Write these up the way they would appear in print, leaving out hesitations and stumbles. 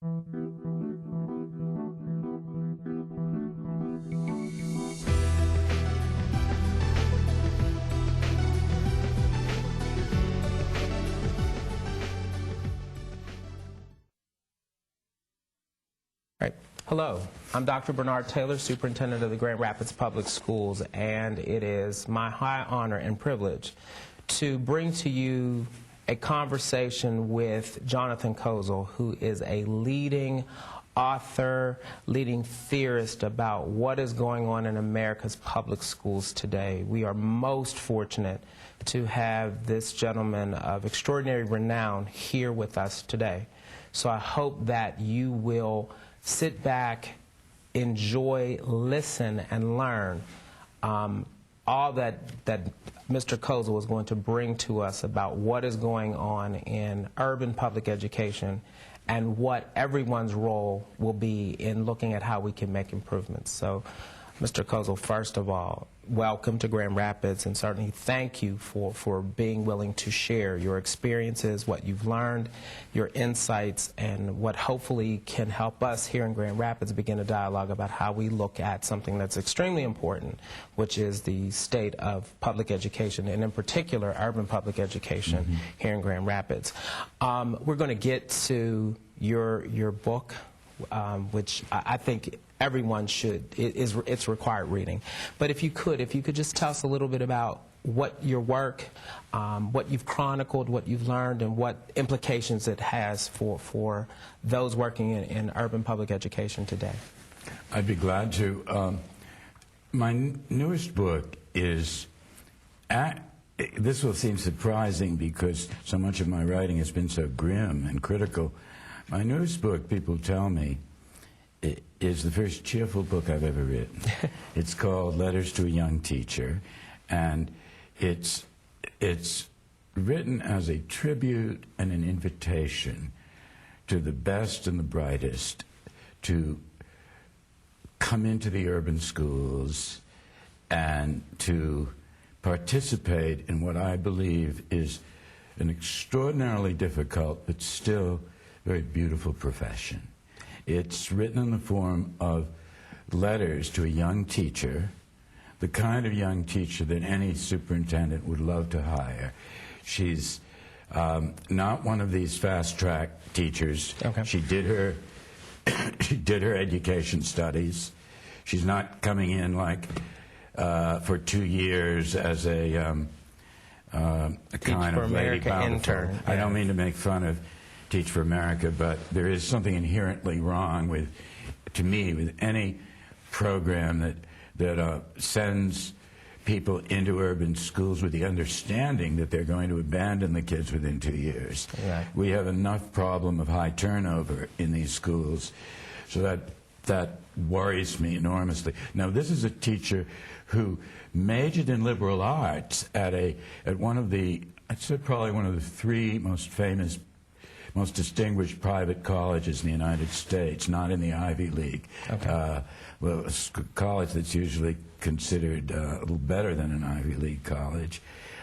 Right. Hello, I'm Dr. Bernard Taylor, Superintendent of the Grand Rapids Public Schools, and it is my high honor and privilege to bring to you a conversation with Jonathon Kozol, who is a leading author, leading theorist about what is going on in America's public schools today. We are most fortunate to have this gentleman of extraordinary renown here with us today. So I hope that you will sit back, enjoy, listen, and learn all that Mr. Kozol is going to bring to us about what is going on in urban public education and what everyone's role will be in looking at how we can make improvements. So, Mr. Kozol, first of all, welcome to Grand Rapids, and certainly thank you for being willing to share your experiences, what you've learned, your insights, and what hopefully can help us here in Grand Rapids begin a dialogue about how we look at something that's extremely important, which is the state of public education, and in particular, urban public education here in Grand Rapids. We're going to get to your book, which I think everyone should, it's required reading. But if you could just tell us a little bit about what your work, what you've chronicled, what you've learned, and what implications it has for those working in urban public education today. I'd be glad to. My newest book is, this will seem surprising because so much of my writing has been so grim and critical. My newest book, people tell me, is the first cheerful book I've ever written. It's called Letters to a Young Teacher, and it's written as a tribute and an invitation to the best and the brightest to come into the urban schools and to participate in what I believe is an extraordinarily difficult but still very beautiful profession. It's written in the form of letters to a young teacher, the kind of young teacher that any superintendent would love to hire. She's not one of these fast-track teachers. Okay. She did her education studies. She's not coming in like for 2 years as a kind of Lady Bountiful intern. I don't mean to make fun of Teach for America, but there is something inherently wrong with, to me, with any program that sends people into urban schools with the understanding that they're going to abandon the kids within 2 years. Right. We have enough problem of high turnover in these schools, so that worries me enormously. Now, this is a teacher who majored in liberal arts at one of the, I'd say probably one of the 3 most famous, most distinguished private colleges in the United States, not in the Ivy League. Okay. Well, a college that's usually considered a little better than an Ivy League college.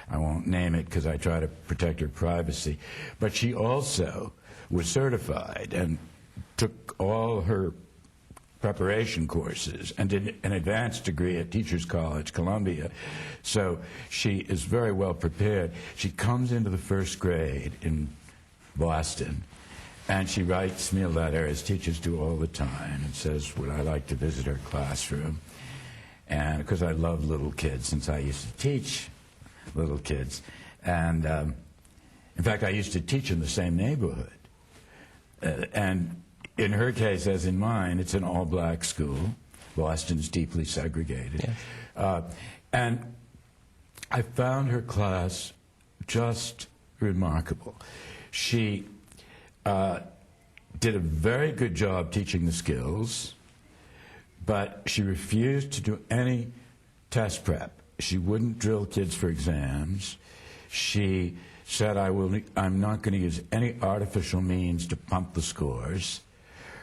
I won't name it because I try to protect her privacy. But she also was certified and took all her preparation courses and did an advanced degree at Teachers College, Columbia. So she is very well prepared. She comes into the 1st grade in Boston, and she writes me a letter, as teachers do all the time, and says, would I like to visit her classroom? And because I love little kids, since I used to teach little kids. And in fact, I used to teach in the same neighborhood. And in her case, as in mine, it's an all-black school. Boston's deeply segregated. Yes. And I found her class just remarkable. She did a very good job teaching the skills, but she refused to do any test prep. She wouldn't drill kids for exams. She said, I'm not going to use any artificial means to pump the scores.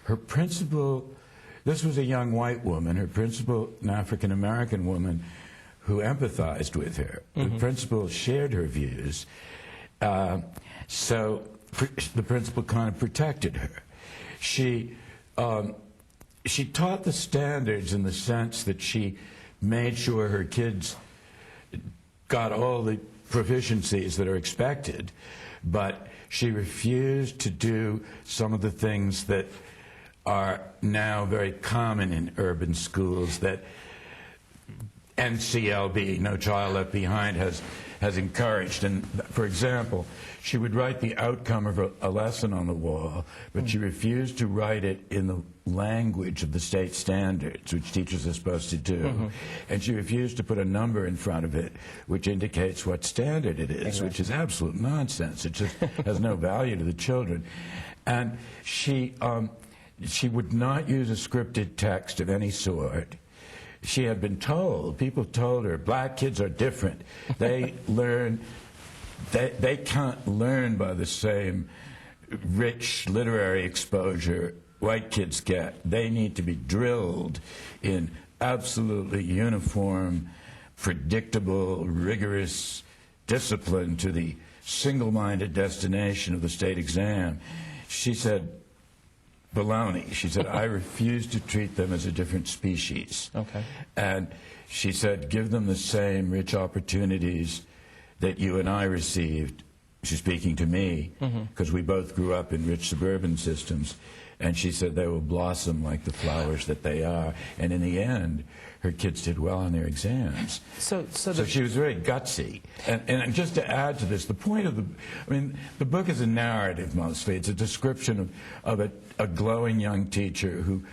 Her principal, this was a young white woman, her principal, an African-American woman who empathized with her. The principal shared her views. So the principal kind of protected her. She taught the standards in the sense that she made sure her kids got all the proficiencies that are expected, but she refused to do some of the things that are now very common in urban schools that NCLB, No Child Left Behind, has encouraged. And for example, she would write the outcome of a lesson on the wall, but she refused to write it in the language of the state standards, which teachers are supposed to do. And she refused to put a number in front of it, which indicates what standard it is, which is absolute nonsense. It just has no value to the children. And she would not use a scripted text of any sort. She had been told, people told her, black kids are different. They learn, they can't learn by the same rich literary exposure white kids get. They need to be drilled in absolutely uniform, predictable, rigorous discipline to the single-minded destination of the state exam. She said, baloney. She said, I refuse to treat them as a different species. Okay. And she said, give them the same rich opportunities that you and I received. She's speaking to me, because we both grew up in rich suburban systems. And she said they will blossom like the flowers that they are. And in the end, her kids did well on their exams. So she was very gutsy. And just to add to this, the point of the book is a narrative mostly. It's a description of a glowing young teacher who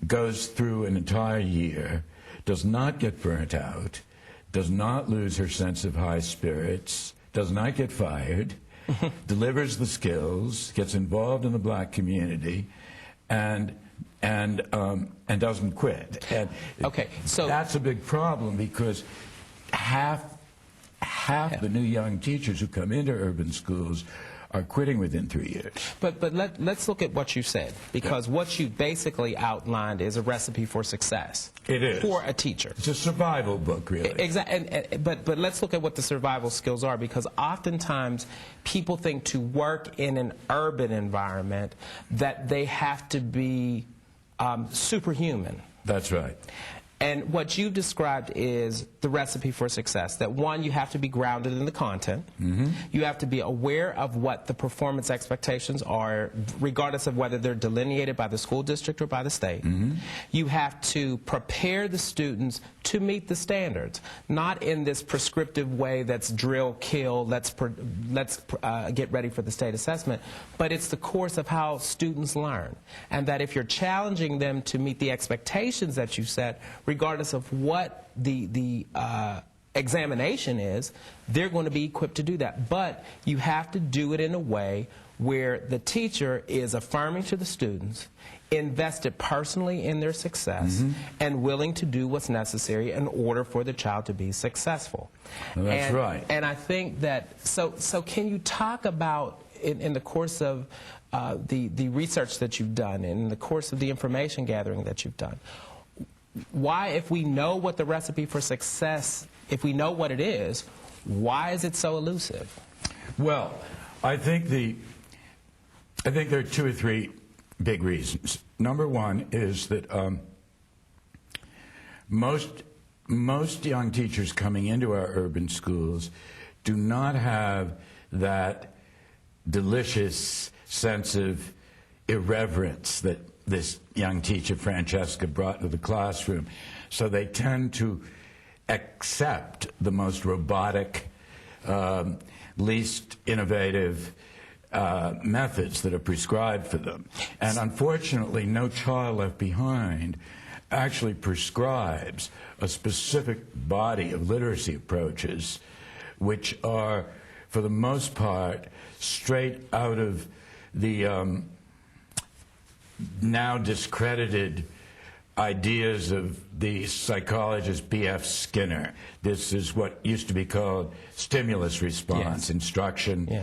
goes through an entire year, does not get burnt out, does not lose her sense of high spirits, does not get fired, delivers the skills, gets involved in the black community, and doesn't quit. And okay, so that's a big problem, because half the new young teachers who come into urban schools are quitting within 3 years. But let's look at what you said, because what you basically outlined is a recipe for success. It is. For a teacher. It's a survival book, really. Exactly. But let's look at what the survival skills are, because oftentimes people think to work in an urban environment that they have to be superhuman. That's right. And what you described is the recipe for success. That one, you have to be grounded in the content. You have to be aware of what the performance expectations are, regardless of whether they're delineated by the school district or by the state. You have to prepare the students to meet the standards, not in this prescriptive way that's drill, kill, let's get ready for the state assessment, but it's the course of how students learn. And that if you're challenging them to meet the expectations that you set, regardless of what the examination is, they're going to be equipped to do that. But you have to do it in a way where the teacher is affirming to the students, invested personally in their success, and willing to do what's necessary in order for the child to be successful. Well, that's right. And I think that, so can you talk about, in the course of the research that you've done, in the course of the information gathering that you've done, why, if we know what the recipe for success, if we know what it is, why is it so elusive? Well, I think there are 2 or 3 big reasons. Number one is that most young teachers coming into our urban schools do not have that delicious sense of irreverence that this young teacher, Francesca, brought to the classroom. So they tend to accept the most robotic, least innovative methods that are prescribed for them. And unfortunately, No Child Left Behind actually prescribes a specific body of literacy approaches which are, for the most part, straight out of the now discredited ideas of the psychologist B.F. Skinner. This is what used to be called stimulus response instruction,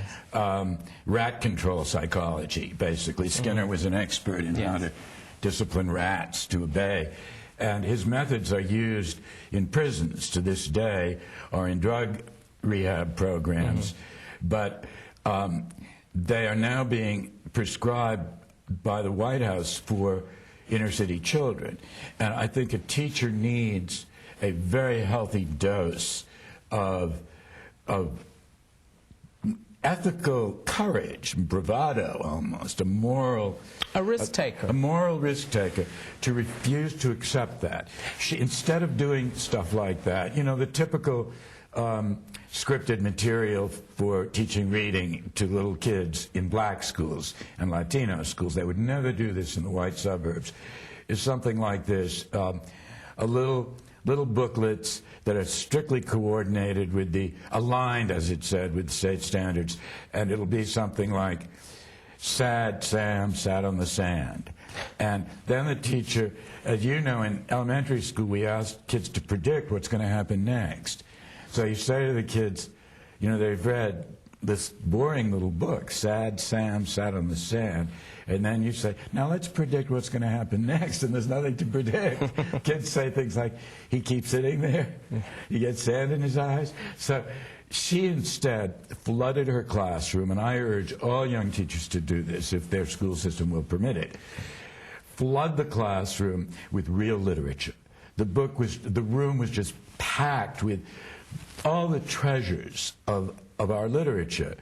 rat control psychology, basically. Skinner was an expert in how to discipline rats to obey. And his methods are used in prisons to this day, or in drug rehab programs. But they are now being prescribed by the White House for inner city children. And I think a teacher needs a very healthy dose of ethical courage, bravado almost, a risk taker. A moral risk taker to refuse to accept that. Instead of doing stuff like that, you know, the typical scripted material for teaching reading to little kids in black schools and Latino schools, they would never do this in the white suburbs, is something like this. Little booklets that are strictly coordinated with aligned, as it said, with state standards. And it'll be something like, sad Sam sat on the sand. And then the teacher, as you know, in elementary school, we asked kids to predict what's going to happen next. So you say to the kids, you know, they've read this boring little book, Sad Sam Sat on the Sand, and then you say, now let's predict what's going to happen next, and there's nothing to predict. Kids say things like, he keeps sitting there, he gets sand in his eyes. So she instead flooded her classroom, and I urge all young teachers to do this if their school system will permit it. Flood the classroom with real literature. The room was just packed with all the treasures of our literature.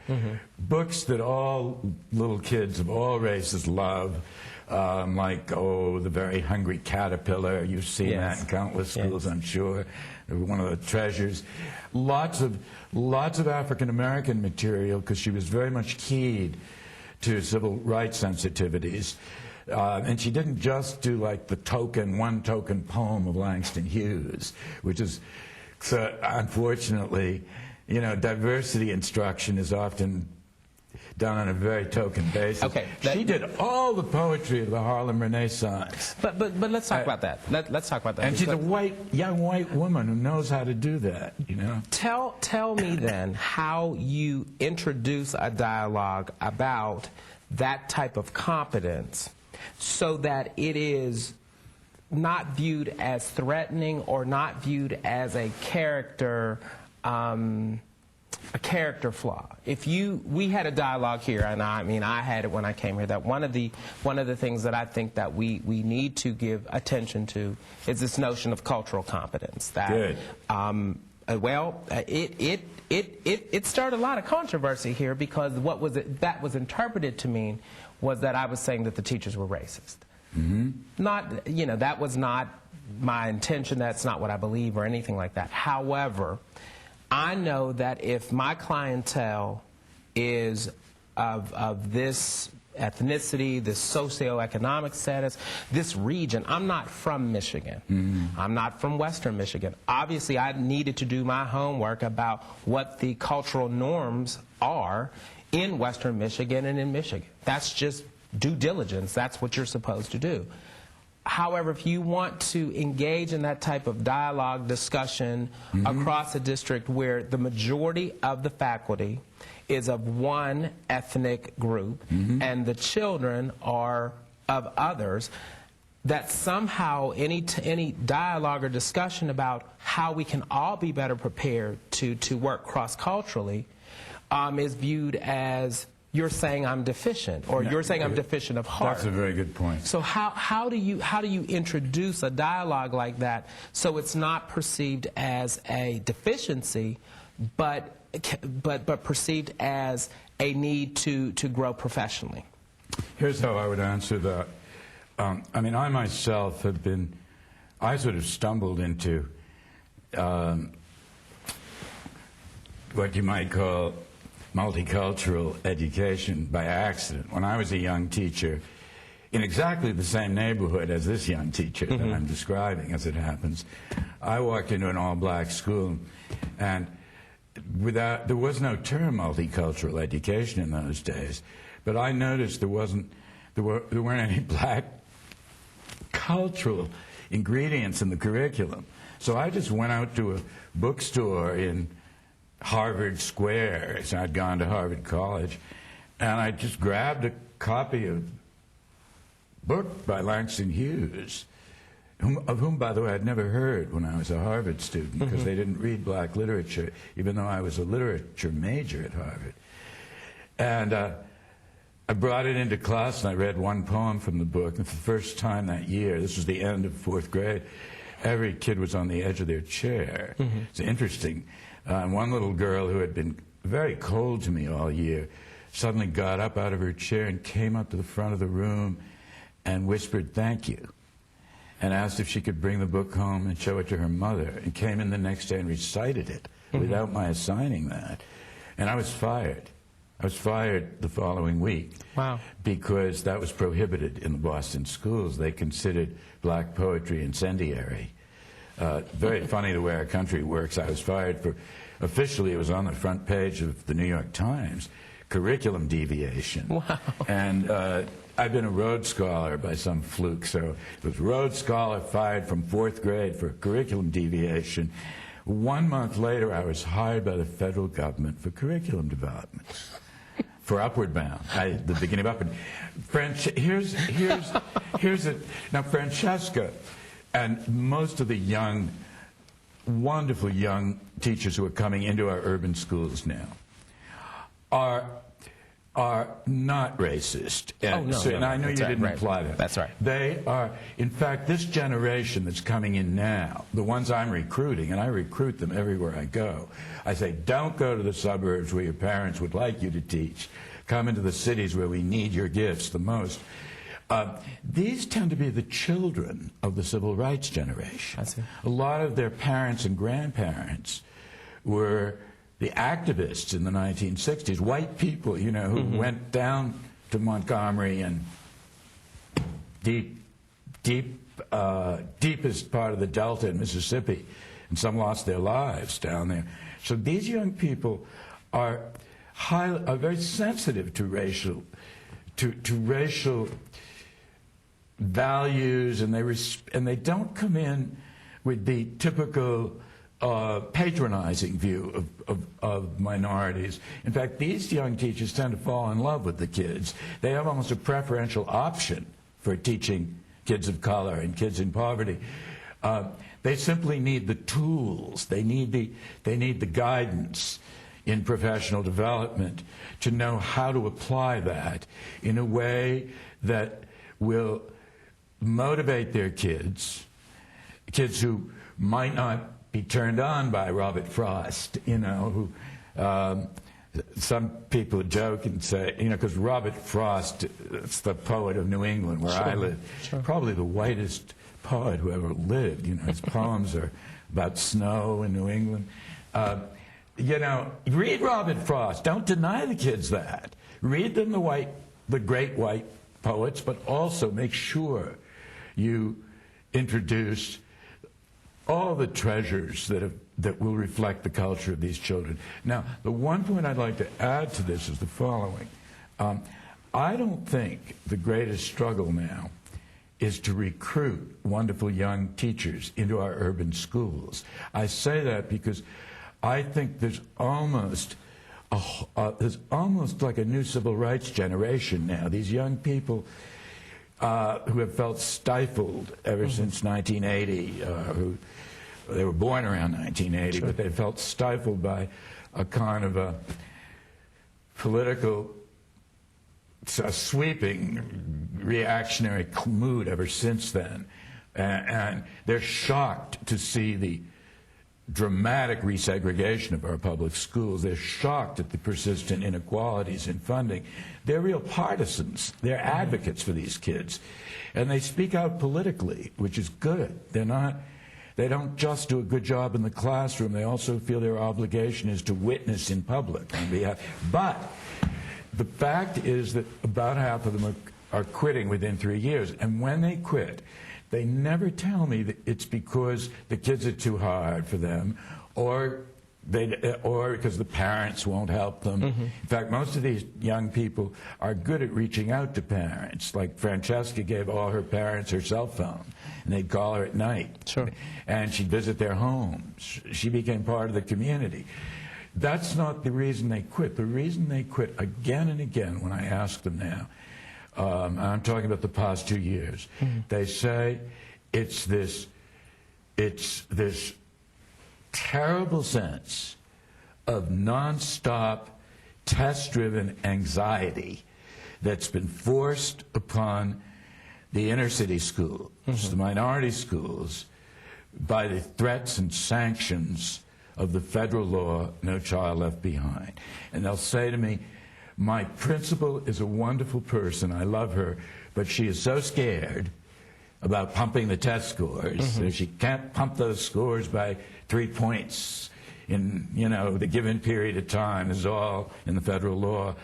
Books that all little kids of all races love, like, The Very Hungry Caterpillar. You've seen that in countless schools, I'm sure. One of the treasures. Lots of African-American material, because she was very much keyed to civil rights sensitivities. And she didn't just do like the one token poem of Langston Hughes, which is, so unfortunately, you know, diversity instruction is often done on a very token basis. Okay, she did all the poetry of the Harlem Renaissance. But let's talk about that. Let's talk about that. And she's a young white woman who knows how to do that, you know. Tell me then how you introduce a dialogue about that type of competence so that it is not viewed as threatening or not viewed as a character flaw. We had a dialogue here, and I mean I had it when I came here, that one of the things that I think that we need to give attention to is this notion of cultural competence. That Good. It started a lot of controversy here, because that was interpreted to mean was that I was saying that the teachers were racist. Not, you know, that was not my intention. That's not what I believe or anything like that. However, I know that if my clientele is of this ethnicity, this socioeconomic status, this region, I'm not from Michigan. I'm not from Western Michigan. Obviously, I needed to do my homework about what the cultural norms are in Western Michigan and in Michigan. That's just due diligence. That's what you're supposed to do. However, if you want to engage in that type of dialogue, discussion across a district where the majority of the faculty is of one ethnic group and the children are of others, that somehow any dialogue or discussion about how we can all be better prepared to work cross-culturally is viewed as, you're saying I'm deficient, or you're saying I'm deficient of heart. That's a very good point. So how do you introduce a dialogue like that so it's not perceived as a deficiency, but perceived as a need to grow professionally? Here's how I would answer that. I mean, I myself I sort of stumbled into what you might call multicultural education by accident. When I was a young teacher in exactly the same neighborhood as this young teacher that I'm describing, as it happens, I walked into an all-black school, and there was no term multicultural education in those days, but I noticed there weren't any black cultural ingredients in the curriculum. So I just went out to a bookstore in Harvard Square, so I'd gone to Harvard College, and I just grabbed a copy of a book by Langston Hughes, of whom, by the way, I'd never heard when I was a Harvard student, because they didn't read black literature, even though I was a literature major at Harvard. And I brought it into class and I read one poem from the book, and for the first time that year, this was the end of 4th grade, every kid was on the edge of their chair. It's interesting. One little girl who had been very cold to me all year suddenly got up out of her chair and came up to the front of the room and whispered thank you, and asked if she could bring the book home and show it to her mother, and came in the next day and recited it without my assigning that. And I was fired. I was fired the following week. Wow. Because that was prohibited in the Boston schools. They considered black poetry incendiary. Very funny the way our country works. I was fired for, officially it was on the front page of the New York Times, curriculum deviation. Wow. And I've been a Rhodes Scholar by some fluke, so it was Rhodes Scholar fired from 4th grade for curriculum deviation. 1 month later, I was hired by the federal government for curriculum development. For Upward Bound, the beginning of Upward. Here's it. Now, Francesca and most of the young, wonderful young teachers who are coming into our urban schools now are not racist. And, and I know you didn't imply that. That's right. They are, in fact, this generation that's coming in now, the ones I'm recruiting, and I recruit them everywhere I go, I say, don't go to the suburbs where your parents would like you to teach. Come into the cities where we need your gifts the most. These tend to be the children of the civil rights generation. I see. A lot of their parents and grandparents were the activists in the 1960s, white people, you know, who went down to Montgomery and deepest part of the Delta in Mississippi, and some lost their lives down there. So these young people are very sensitive to racial values, and they don't come in with the typical patronizing view of minorities. In fact, these young teachers tend to fall in love with the kids. They have almost a preferential option for teaching kids of color and kids in poverty. They simply need the tools. They need the guidance in professional development to know how to apply that in a way that will motivate their kids who might not be turned on by Robert Frost, you know, who some people joke and say, you know, because Robert Frost is the poet of New England, where I live, probably the whitest poet who ever lived. You know, his poems are about snow in New England. You know, read Robert Frost. Don't deny the kids that. Read them the great white poets, but also make sure you introduce all the treasures that will reflect the culture of these children. Now, the one point I'd like to add to this is the following. I don't think the greatest struggle now is to recruit wonderful young teachers into our urban schools. I say that because I think there's almost like a new civil rights generation now. These young people who have felt stifled ever since 1980, they were born around 1980, but they felt stifled by a kind of a political, sweeping reactionary mood ever since then. And they're shocked to see the dramatic resegregation of our public schools. They're shocked at the persistent inequalities in funding. They're real partisans. They're advocates for these kids. And they speak out politically, which is good. They don't just do a good job in the classroom. They also feel their obligation is to witness in public on behalf. But the fact is that about half of them are quitting within 3 years. And when they quit, they never tell me that it's because the kids are too hard for them, or because the parents won't help them. In fact, most of these young people are good at reaching out to parents. Like Francesca gave all her parents her cell phone, and they'd call her at night. Sure. And she'd visit their homes. She became part of the community. That's not the reason they quit. The reason they quit again and again, when I ask them now, I'm talking about the past 2 years, they say it's this terrible sense of nonstop test-driven anxiety that's been forced upon the inner city schools, the minority schools, by the threats and sanctions of the federal law, No Child Left Behind. And they'll say to me, my principal is a wonderful person, I love her, but she is so scared about pumping the test scores. If she can't pump those scores by 3 points in, the given period of time, is all in the federal law,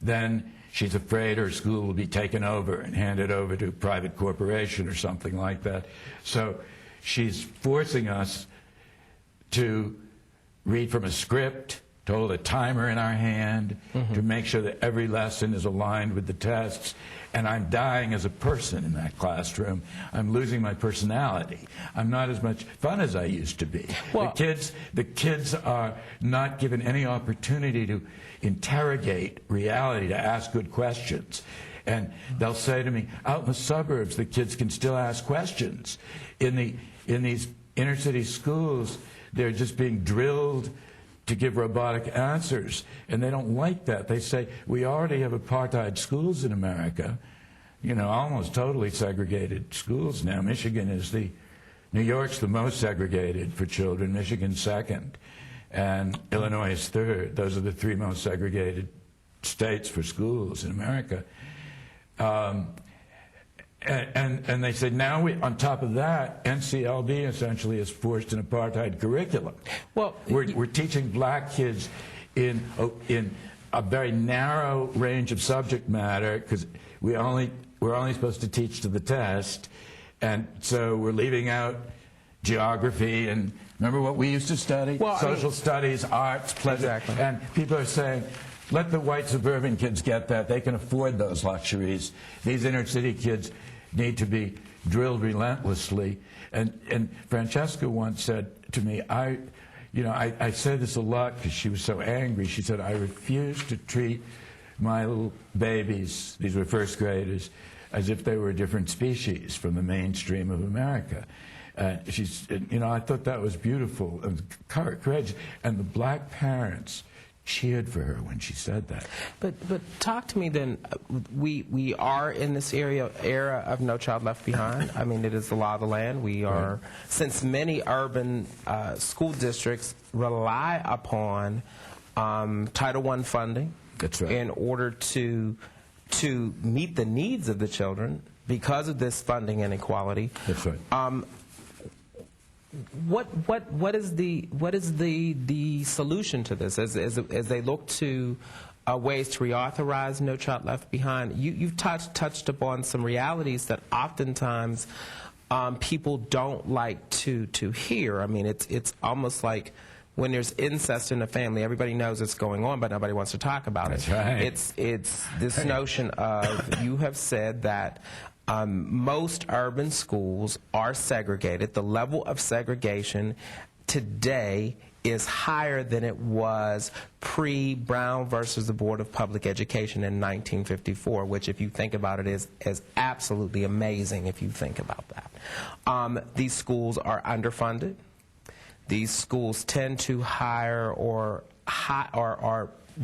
then she's afraid her school will be taken over and handed over to a private corporation or something like that. So she's forcing us to read from a script, to hold a timer in our hand, to make sure that every lesson is aligned with the tests. And I'm dying as a person in that classroom. I'm losing my personality. I'm not as much fun as I used to be. Well, the kids are not given any opportunity to interrogate reality, to ask good questions. And they'll say to me, out in the suburbs, the kids can still ask questions. In these inner city schools, they're just being drilled to give robotic answers, and they don't like that. They say, we already have apartheid schools in America, almost totally segregated schools now. New York's the most segregated for children, Michigan's second, and Illinois is third. Those are the three most segregated states for schools in America. And they said, now on top of that, NCLB essentially has forced an apartheid curriculum. Well, we're teaching black kids in a very narrow range of subject matter because we're only supposed to teach to the test, and so we're leaving out geography and remember what we used to study? Well, social studies, arts, pleasure. Exactly. And people are saying, let the white suburban kids get that. They can afford those luxuries. These inner city kids need to be drilled relentlessly. And Francesca once said to me, I say this a lot because she was so angry. She said, I refuse to treat my little babies, these were first graders, as if they were a different species from the mainstream of America. I thought that was beautiful and courageous. And the black parents cheered for her when she said that. But talk to me then. We are in this era of No Child Left Behind. I mean, it is the law of the land. We are, right. Since many urban school districts rely upon Title I funding. That's right. In order to meet the needs of the children because of this funding inequality. That's right. What is the solution to this as they look to ways to reauthorize No Child Left Behind? You've touched upon some realities that oftentimes people don't like to hear. I mean, it's almost like when there's incest in a family, everybody knows it's going on, but nobody wants to talk about it. That's right. It's this notion of, you have said that most urban schools are segregated. The level of segregation today is higher than it was pre-Brown versus the Board of Public Education in 1954, which, if you think about it, is absolutely amazing if you think about that. These schools are underfunded. These schools tend to hire or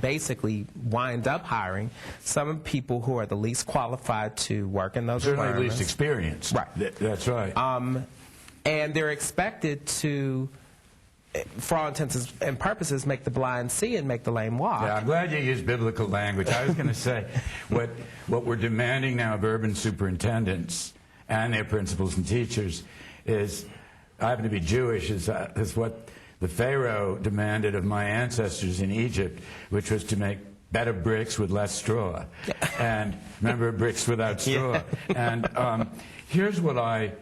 basically wind up hiring some people who are the least qualified to work in those environments. Certainly least experienced. Right. That's right. And they're expected to, for all intents and purposes, make the blind see and make the lame walk. Yeah, I'm glad you used biblical language. I was going to say, what we're demanding now of urban superintendents and their principals and teachers is, I happen to be Jewish, is what the Pharaoh demanded of my ancestors in Egypt, which was to make better bricks with less straw. And remember, bricks without straw. Yeah. And here's what I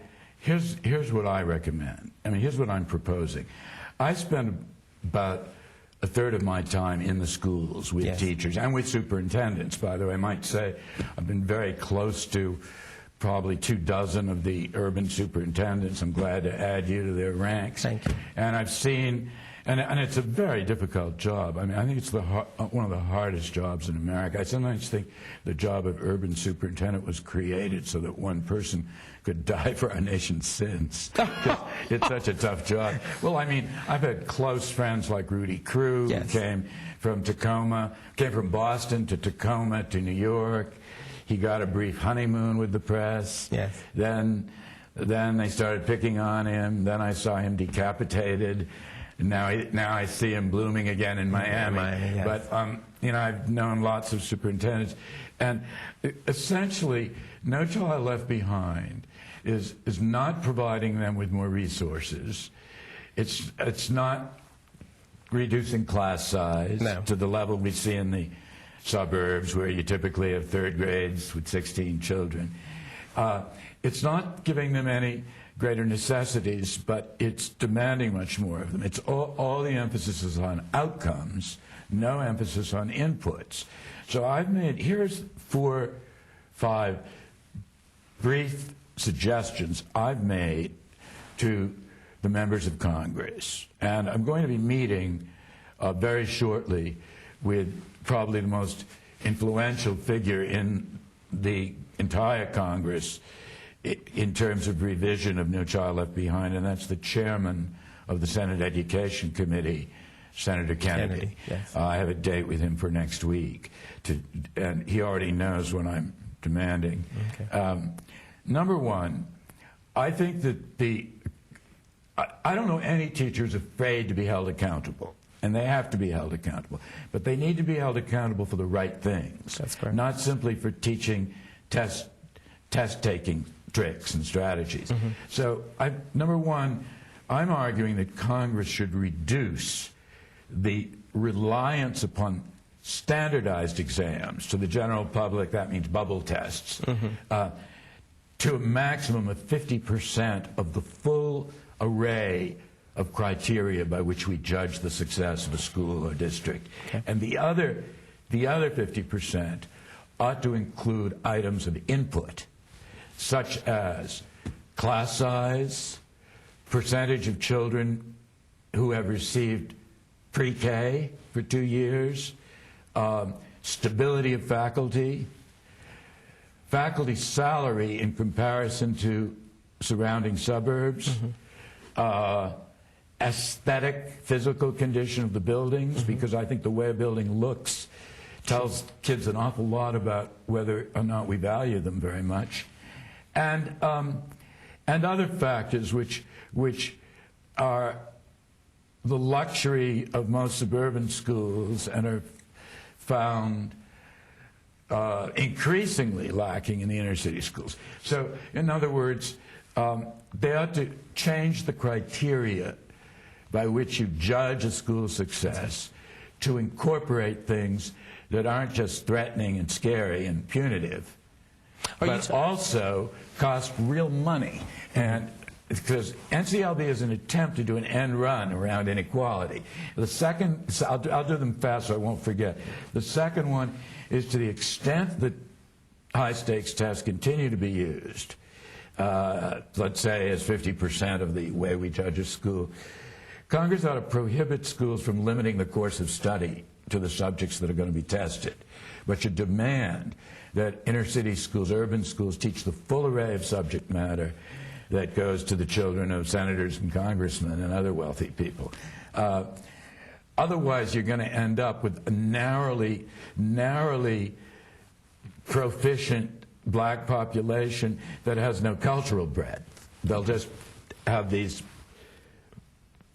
recommend. I mean, here's what I'm proposing. I spend about a third of my time in the schools with teachers and with superintendents, by the way. I might say I've been very close to probably 24 of the urban superintendents. I'm glad to add you to their ranks. Thank you. And I've seen, and it's a very difficult job. I mean, I think it's one of the hardest jobs in America. I sometimes think the job of urban superintendent was created so that one person could die for our nation's sins. It's such a tough job. Well, I mean, I've had close friends like Rudy Crew, who came from Boston to Tacoma to New York, He got a brief honeymoon with the press. Yes. Then they started picking on him. Then I saw him decapitated. Now I see him blooming again in Miami. Yes. But you know, I've known lots of superintendents, and essentially, No Child Left Behind is not providing them with more resources. It's not reducing class size to the level we see in the suburbs, where you typically have third grades with 16 children. It's not giving them any greater necessities, but it's demanding much more of them. It's all the emphasis is on outcomes, no emphasis on inputs. So here's 4, 5 brief suggestions I've made to the members of Congress. And I'm going to be meeting very shortly with probably the most influential figure in the entire Congress in terms of revision of No Child Left Behind, and that's the chairman of the Senate Education Committee, Senator Kennedy. Yes. I have a date with him for next week, and he already knows what I'm demanding. Okay. Number one, I think that I don't know any teacher who's afraid to be held accountable, and they have to be held accountable. But they need to be held accountable for the right things. That's correct. Not simply for teaching test-taking tricks and strategies. Mm-hmm. So, number one, I'm arguing that Congress should reduce the reliance upon standardized exams. To the general public, that means bubble tests. Mm-hmm. To a maximum of 50% of the full array of criteria by which we judge the success of a school or district. Okay. And the other 50% ought to include items of input, such as class size, percentage of children who have received pre-K for 2 years, stability of faculty salary in comparison to surrounding suburbs, mm-hmm. Aesthetic, physical condition of the buildings, mm-hmm. because I think the way a building looks tells kids an awful lot about whether or not we value them very much, and other factors which are the luxury of most suburban schools and are found increasingly lacking in the inner city schools. So, in other words, they ought to change the criteria by which you judge a school's success to incorporate things that aren't just threatening and scary and punitive, but also cost real money. And because NCLB is an attempt to do an end run around inequality. The second, I'll do them fast so I won't forget. The second one is, to the extent that high-stakes tests continue to be used, let's say as 50% of the way we judge a school, Congress ought to prohibit schools from limiting the course of study to the subjects that are going to be tested, but should demand that inner-city schools, urban schools, teach the full array of subject matter that goes to the children of senators and congressmen and other wealthy people. Otherwise, you're going to end up with a narrowly proficient black population that has no cultural breadth. They'll just have these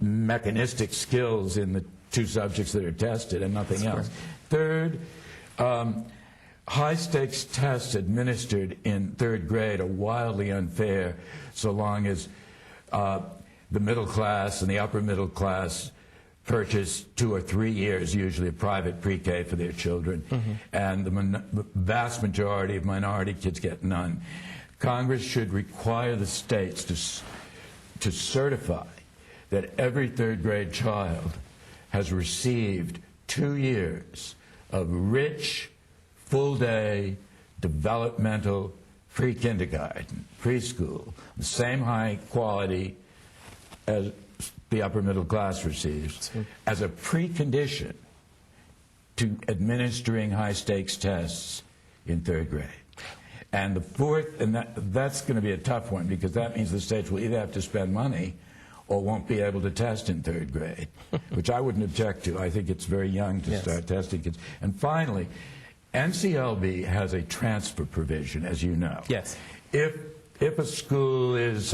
mechanistic skills in the 2 subjects that are tested and nothing else. Third, high-stakes tests administered in 3rd grade are wildly unfair so long as the middle class and the upper middle class purchase 2 or 3 years, usually, of private pre-K for their children, mm-hmm. and the vast majority of minority kids get none. Congress should require the states to certify that every 3rd grade child has received 2 years of rich, full-day, developmental pre-kindergarten, preschool, the same high quality as the upper middle class receives, as a precondition to administering high-stakes tests in 3rd grade. And the fourth, and that's going to be a tough one, because that means the states will either have to spend money or won't be able to test in 3rd grade, which I wouldn't object to. I think it's very young to start testing kids. And finally, NCLB has a transfer provision, as you know. Yes. If a school is,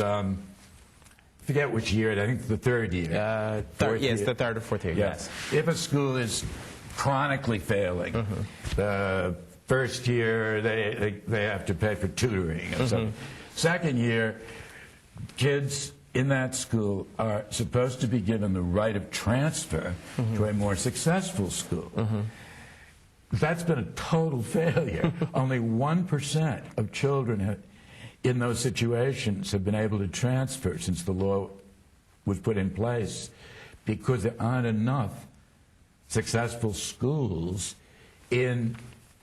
forget which year, I think the third year. Yes, the third or fourth year, yes. If a school is chronically failing, the first year they have to pay for tutoring. And so second year, kids in that school are supposed to be given the right of transfer to a more successful school. That's been a total failure. Only 1% of children in those situations have been able to transfer since the law was put in place, because there aren't enough successful schools in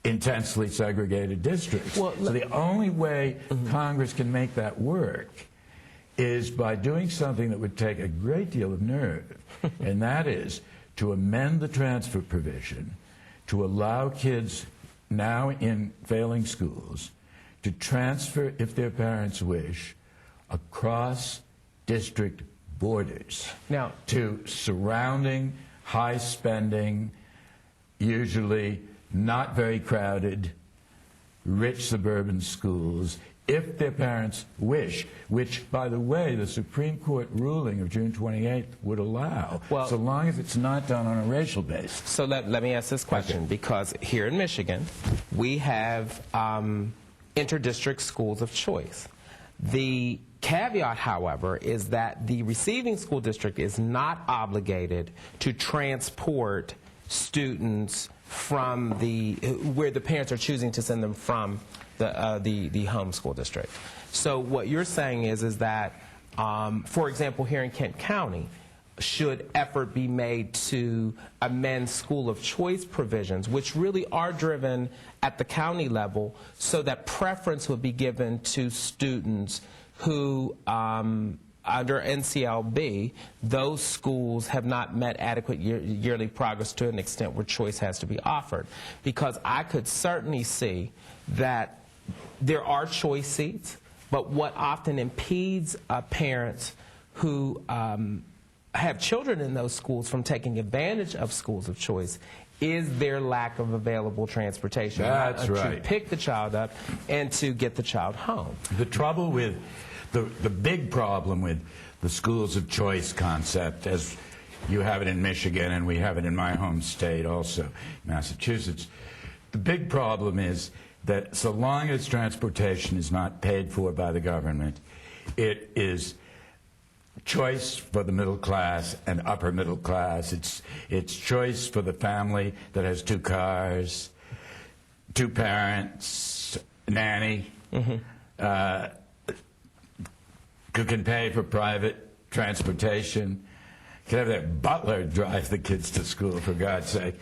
intensely segregated districts. Well, so the only way Congress can make that work is by doing something that would take a great deal of nerve, and that is to amend the transfer provision to allow kids now in failing schools to transfer, if their parents wish, across district borders now to surrounding, high-spending, usually not very crowded, rich suburban schools, if their parents wish, which, by the way, the Supreme Court ruling of June 28th would allow, so long as it's not done on a racial basis. So let me ask this question, because here in Michigan, we have interdistrict schools of choice. The caveat, however, is that the receiving school district is not obligated to transport students from where the parents are choosing to send them from the home school district. So what you're saying is that, for example, here in Kent County, should effort be made to amend school of choice provisions, which really are driven at the county level, so that preference would be given to students who, under NCLB, those schools have not met adequate yearly progress to an extent where choice has to be offered. Because I could certainly see that there are choice seats, but what often impedes parents who have children in those schools from taking advantage of schools of choice is their lack of available transportation. That's right. To pick the child up and to get the child home. The trouble with, the big problem with the schools of choice concept, as you have it in Michigan and we have it in my home state also, Massachusetts, the big problem is that so long as transportation is not paid for by the government, it is choice for the middle class and upper middle class. It's choice for the family that has 2 cars, 2 parents, nanny, who can pay for private transportation, can have their butler drive the kids to school, for God's sake.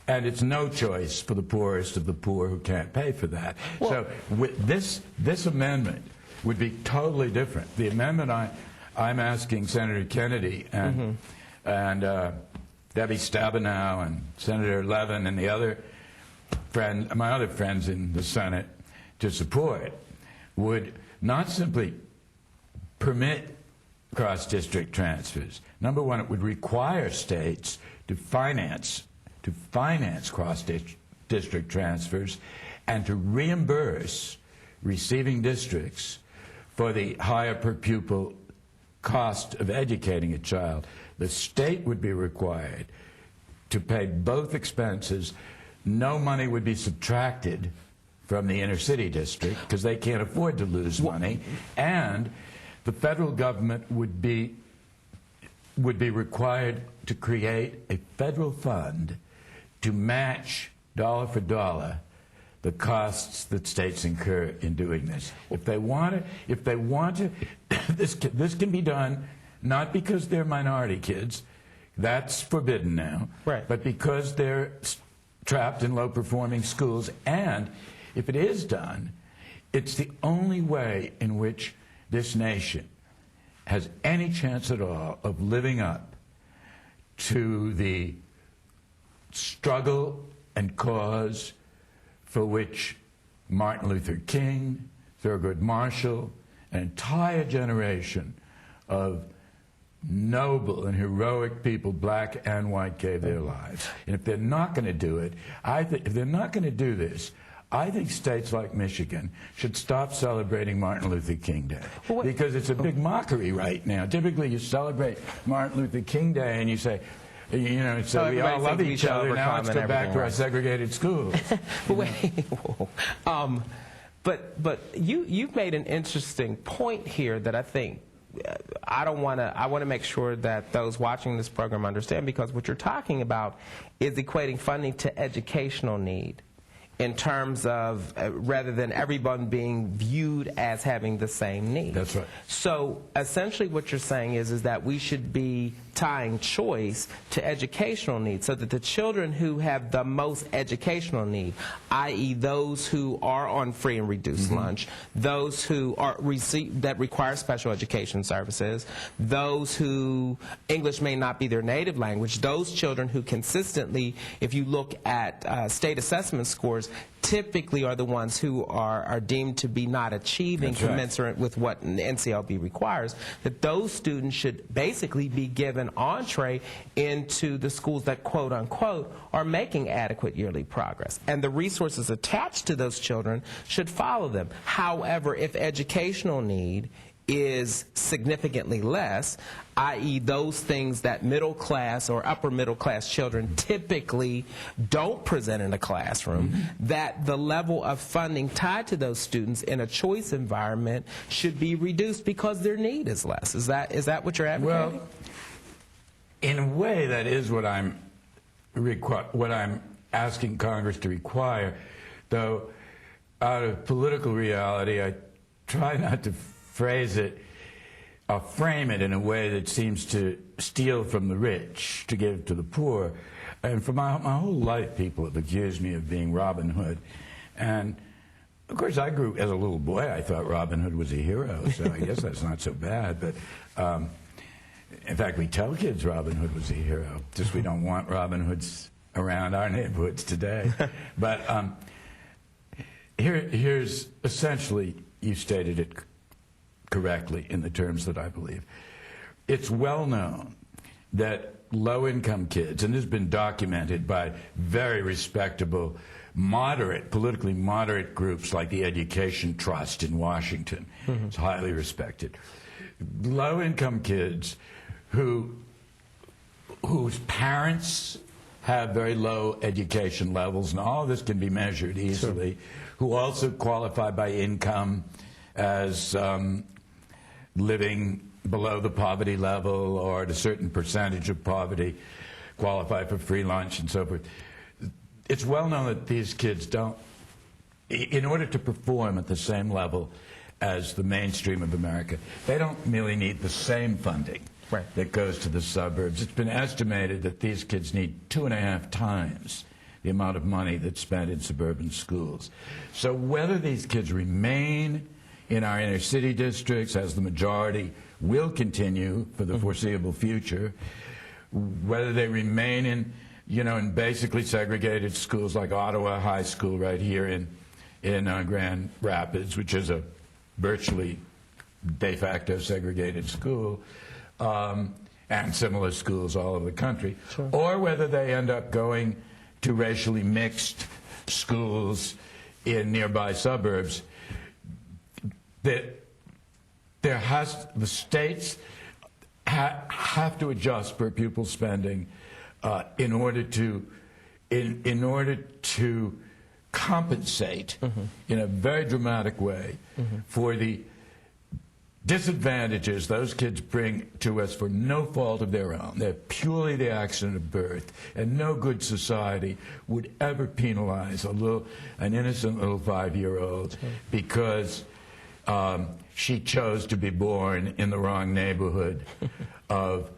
And it's no choice for the poorest of the poor who can't pay for that. Well, so with this amendment would be totally different. The amendment I'm asking Senator Kennedy and Debbie Stabenow and Senator Levin and my other friends in the Senate to support would not simply permit cross-district transfers. Number one, it would require states to finance cross-district transfers and to reimburse receiving districts for the higher per pupil cost of educating a child. The state would be required to pay both expenses. No money would be subtracted from the inner city district because they can't afford to lose money, and the federal government would be required to create a federal fund to match dollar for dollar the costs that states incur in doing this. If they want to, this can be done not because they're minority kids, that's forbidden now, right, but because they're trapped in low-performing schools. And if it is done, it's the only way in which this nation has any chance at all of living up to the struggle and cause for which Martin Luther King, Thurgood Marshall, an entire generation of noble and heroic people, black and white, gave their lives. And if they're not going to do it, if they're not going to do this, I think states like Michigan should stop celebrating Martin Luther King Day, because it's a big mockery right now. Typically, you celebrate Martin Luther King Day and you say, you know, so we all love each other. Now let's go back to our segregated schools. But you've made an interesting point here that I think I want to make sure that those watching this program understand, because what you're talking about is equating funding to educational need in terms of rather than everyone being viewed as having the same need. That's right. So essentially what you're saying is that we should be tying choice to educational needs, so that the children who have the most educational need, i.e. those who are on free and reduced lunch, those who are that require special education services, those who English may not be their native language, those children who consistently, if you look at state assessment scores, typically are the ones who are deemed to be not achieving commensurate with what an NCLB requires, that those students should basically be given entree into the schools that, quote unquote, are making adequate yearly progress. And the resources attached to those children should follow them. However, if educational need is significantly less, i.e. those things that middle class or upper middle class children typically don't present in a classroom, that the level of funding tied to those students in a choice environment should be reduced because their need is less. Is that what you're advocating? Well, in a way, that is what I'm asking Congress to require, though out of political reality, I try not to frame it in a way that seems to steal from the rich to give to the poor. And for my whole life, people have accused me of being Robin Hood. And, of course, I grew, as a little boy, I thought Robin Hood was a hero, so I guess that's not so bad. But, in fact, we tell kids Robin Hood was a hero, just we don't want Robin Hoods around our neighborhoods today. But here's essentially, you stated it correctly in the terms that I believe. It's well known that low-income kids, and this has been documented by very respectable, politically moderate groups like the Education Trust in Washington. It's highly respected. Low-income kids whose parents have very low education levels, and all of this can be measured easily, who also qualify by income as living below the poverty level or at a certain percentage of poverty, qualify for free lunch and so forth. It's well known that these kids don't, in order to perform at the same level as the mainstream of America, they don't merely need the same funding that goes to the suburbs. It's been estimated that these kids need 2.5 times the amount of money that's spent in suburban schools. So whether these kids remain in our inner city districts, as the majority will continue for the foreseeable future, whether they remain in, in basically segregated schools like Ottawa High School right here in Grand Rapids, which is a virtually de facto segregated school, and similar schools all over the country, or whether they end up going to racially mixed schools in nearby suburbs, that the states have to adjust per pupil spending in order to compensate in a very dramatic way for the disadvantages those kids bring to us for no fault of their own. They're purely the accident of birth, and no good society would ever penalize an innocent little 5-year-old because she chose to be born in the wrong neighborhood of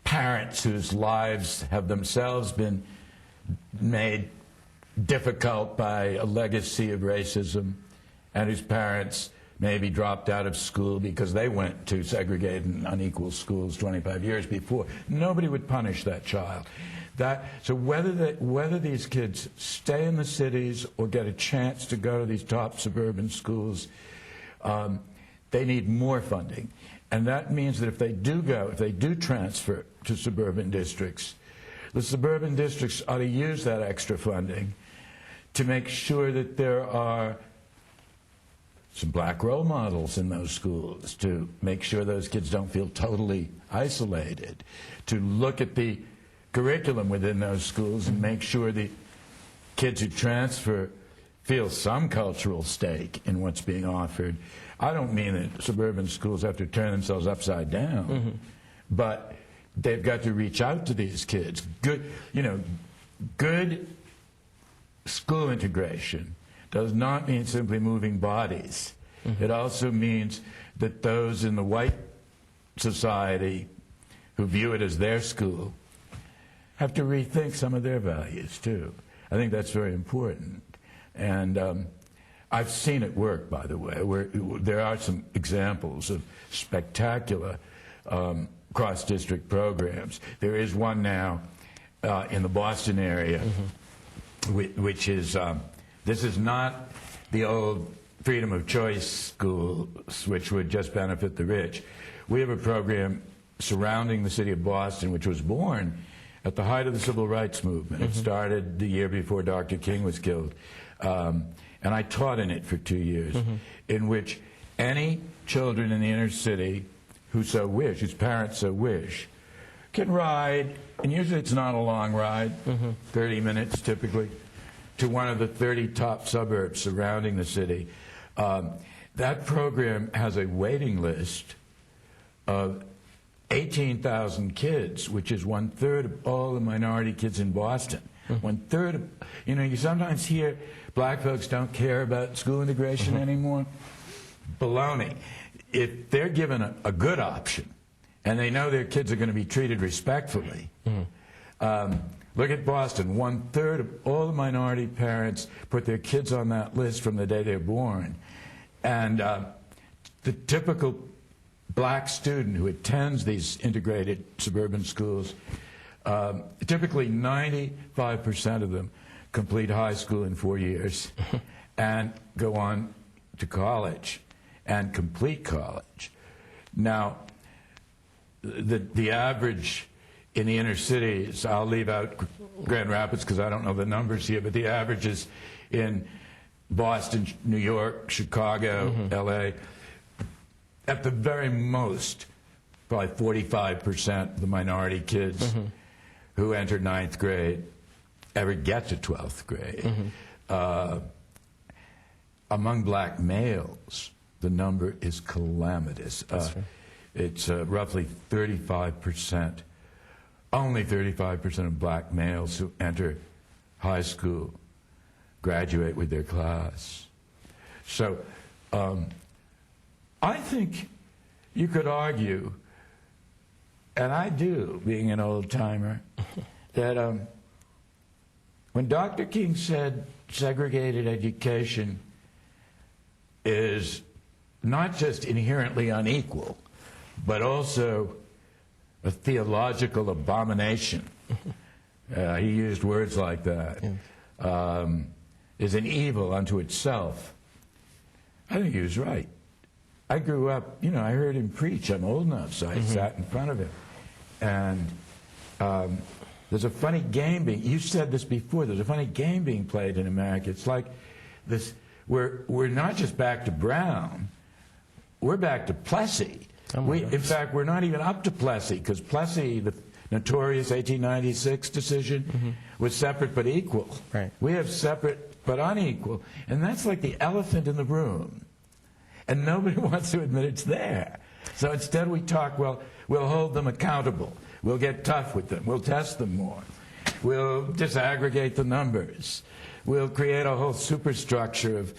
parents whose lives have themselves been made difficult by a legacy of racism, and whose parents maybe dropped out of school because they went to segregated and unequal schools 25 years before. Nobody would punish that child. So whether these kids stay in the cities or get a chance to go to these top suburban schools, they need more funding. And that means that if they do transfer to suburban districts, the suburban districts ought to use that extra funding to make sure that there are some black role models in those schools, to make sure those kids don't feel totally isolated, to look at the curriculum within those schools and make sure the kids who transfer feel some cultural stake in what's being offered. I don't mean that suburban schools have to turn themselves upside down, but they've got to reach out to these kids. Good school integration does not mean simply moving bodies. It also means that those in the white society who view it as their school have to rethink some of their values too. I think that's very important. And I've seen it work, by the way, where there are some examples of spectacular cross-district programs. There is one now in the Boston area, which is, this is not the old freedom of choice schools, which would just benefit the rich. We have a program surrounding the city of Boston, which was born at the height of the civil rights movement. It started the year before Dr. King was killed. And I taught in it for 2 years, in which any children in the inner city who so wish, whose parents so wish, can ride, and usually it's not a long ride, 30 minutes typically, to one of the 30 top suburbs surrounding the city. That program has a waiting list of 18,000 kids, which is 1/3 of all the minority kids in Boston. 1/3 of, you sometimes hear black folks don't care about school integration anymore. Baloney. If they're given a good option, and they know their kids are going to be treated respectfully, look at Boston. 1/3 of all the minority parents put their kids on that list from the day they're born. And the typical black student who attends these integrated suburban schools, typically 95% of them complete high school in 4 years and go on to college and complete college. Now, the average in the inner cities, I'll leave out Grand Rapids because I don't know the numbers here, but the averages in Boston, New York, Chicago, LA, at the very most, probably 45% of the minority kids who enter 9th grade ever get to 12th grade. Among black males, the number is calamitous. It's roughly 35%, only 35% of black males who enter high school graduate with their class. So I think you could argue, and I do, being an old-timer, that when Dr. King said segregated education is not just inherently unequal, but also a theological abomination, he used words like that, is an evil unto itself. I think he was right. I grew up, I heard him preach. I'm old enough, so I sat in front of him. And there's a funny game being, you said this before, there's a funny game being played in America. It's like this, we're not just back to Brown, we're back to Plessy. In fact, we're not even up to Plessy, because Plessy, the notorious 1896 decision, was separate but equal. Right. We have separate but unequal. And that's like the elephant in the room. And nobody wants to admit it's there. So instead we talk, well, we'll hold them accountable. We'll get tough with them. We'll test them more. We'll disaggregate the numbers. We'll create a whole superstructure of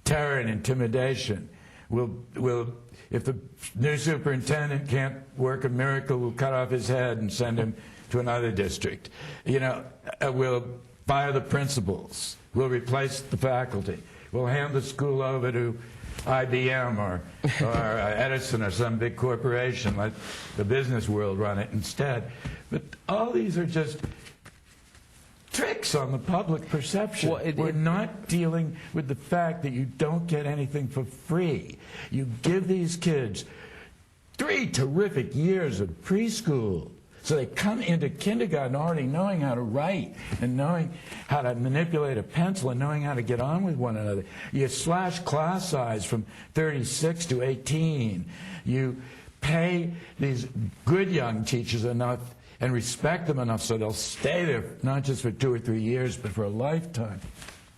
terror and intimidation. If the new superintendent can't work a miracle, we'll cut off his head and send him to another district. We'll fire the principals. We'll replace the faculty. We'll hand the school over to IBM or Edison or some big corporation, let the business world run it instead. But all these are just tricks on the public perception. Well, We're not dealing with the fact that you don't get anything for free. You give these kids 3 terrific years of preschool. So they come into kindergarten already knowing how to write and knowing how to manipulate a pencil and knowing how to get on with one another. You slash class size from 36 to 18. You pay these good young teachers enough and respect them enough so they'll stay there not just for 2 or 3 years but for a lifetime.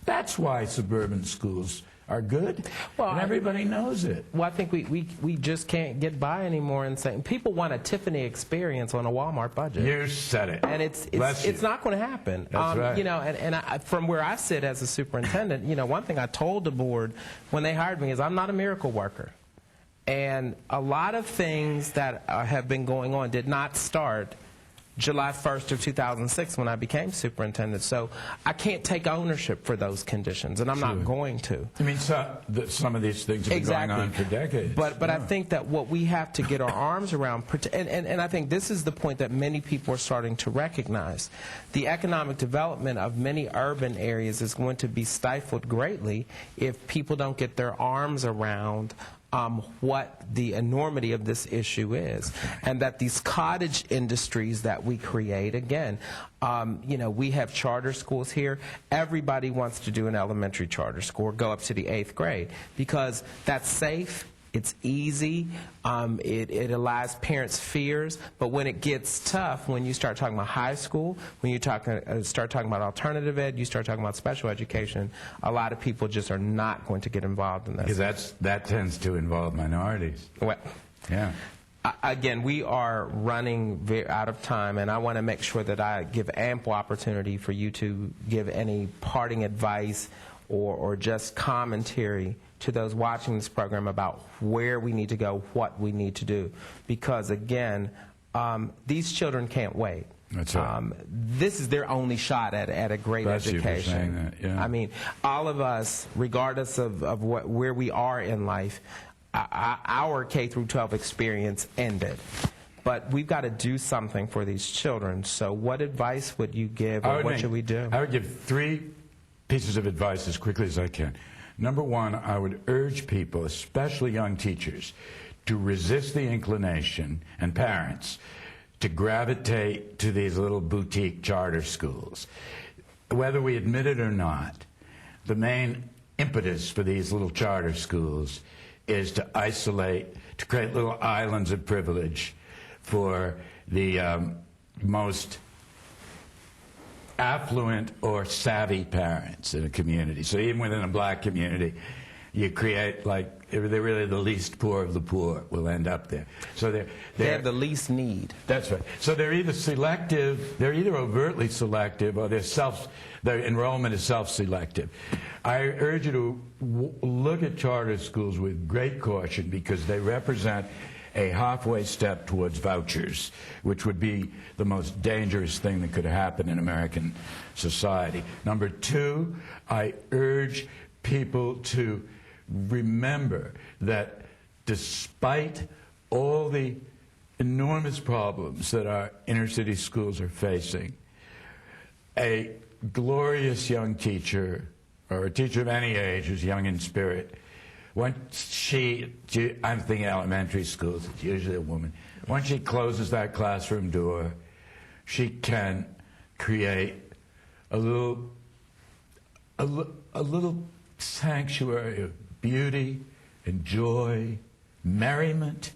That's why suburban schools are good, and everybody knows it. Well, I think we just can't get by anymore and saying people want a Tiffany experience on a Walmart budget. You said it. And it's not going to happen. That's right. You know, and from where I sit as a superintendent, you know, one thing I told the board when they hired me is I'm not a miracle worker. And a lot of things that have been going on did not start July 1st of 2006 when I became superintendent. So I can't take ownership for those conditions, and I'm not going to. I mean, some of these things have been going on for decades. But I think that what we have to get our arms around, and I think this is the point that many people are starting to recognize, the economic development of many urban areas is going to be stifled greatly if people don't get their arms around what the enormity of this issue is, and that these cottage industries that we create, again, you know, we have charter schools here. Everybody wants to do an elementary charter school or go up to the 8th grade because that's safe. It's easy. It allows parents' fears. But when it gets tough, when you start talking about high school, when you start talking about alternative ed, you start talking about special education, a lot of people just are not going to get involved in this. Because that tends to involve minorities. Well, yeah. Again, we are running out of time, and I want to make sure that I give ample opportunity for you to give any parting advice or just commentary to those watching this program about where we need to go, what we need to do. Because, again, these children can't wait. That's right. This is their only shot at a great education. You for saying that, yeah. I mean, all of us, regardless of where we are in life, our K through 12 experience ended. But we've got to do something for these children. So what advice would you give, or what should we do? I would give 3 pieces of advice as quickly as I can. Number 1, I would urge people, especially young teachers, to resist the inclination, and parents, to gravitate to these little boutique charter schools. Whether we admit it or not, the main impetus for these little charter schools is to isolate, to create little islands of privilege for the most affluent or savvy parents in a community. So even within a black community, you create, like, they're really the least poor of the poor will end up there. So they have the least need. That's right. So they're either selective, they're either overtly selective, or their enrollment is self-selective. I urge you to look at charter schools with great caution, because they represent a halfway step towards vouchers, which would be the most dangerous thing that could happen in American society. Number 2, I urge people to remember that despite all the enormous problems that our inner city schools are facing, a glorious young teacher, or a teacher of any age who's young in spirit, once I'm thinking elementary schools, it's usually a woman, once she closes that classroom door, she can create a little sanctuary of beauty and joy, merriment,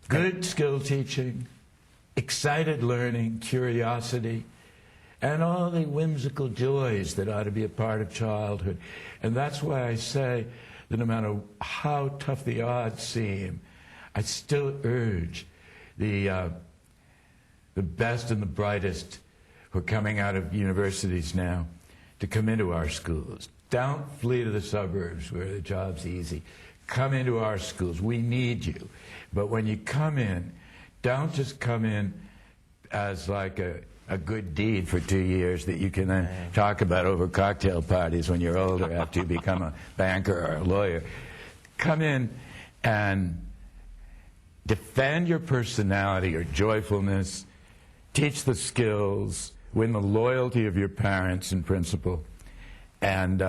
good skill teaching, excited learning, curiosity, and all the whimsical joys that ought to be a part of childhood. And that's why I say that no matter how tough the odds seem, I still urge the best and the brightest who are coming out of universities now to come into our schools. Don't flee to the suburbs where the job's easy. Come into our schools. We need you. But when you come in, don't just come in as like a good deed for 2 years that you can then talk about over cocktail parties when you're older after you become a banker or a lawyer. Come in and defend your personality, your joyfulness, teach the skills, win the loyalty of your parents and principal, and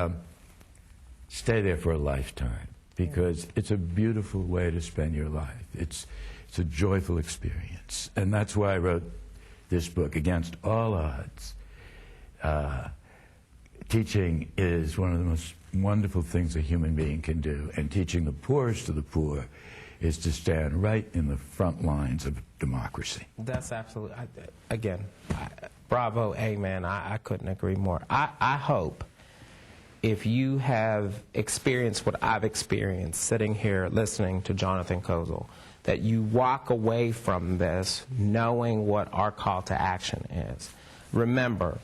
stay there for a lifetime, because it's a beautiful way to spend your life. It's a joyful experience, and that's why I wrote this book, Against All Odds. Teaching is one of the most wonderful things a human being can do, and teaching the poorest of the poor is to stand right in the front lines of democracy. That's absolutely, again, bravo, amen. I couldn't agree more. I hope if you have experienced what I've experienced sitting here listening to Jonathon Kozol, that you walk away from this knowing what our call to action is. Remember,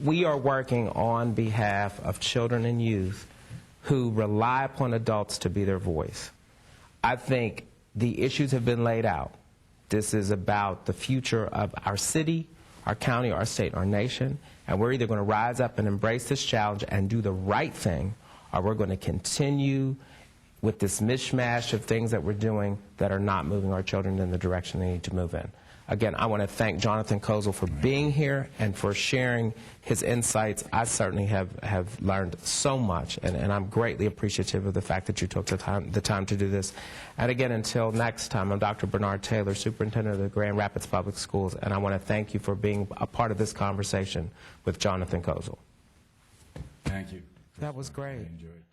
we are working on behalf of children and youth who rely upon adults to be their voice. I think the issues have been laid out. This is about the future of our city, our county, our state, our nation, and we're either going to rise up and embrace this challenge and do the right thing, or we're going to continue with this mishmash of things that we're doing that are not moving our children in the direction they need to move in. Again, I want to thank Jonathon Kozol for being here and for sharing his insights. I certainly have learned so much, and I'm greatly appreciative of the fact that you took the time to do this. And again, until next time, I'm Dr. Bernard Taylor, Superintendent of the Grand Rapids Public Schools, and I want to thank you for being a part of this conversation with Jonathon Kozol. Thank you. That was great. I enjoyed it.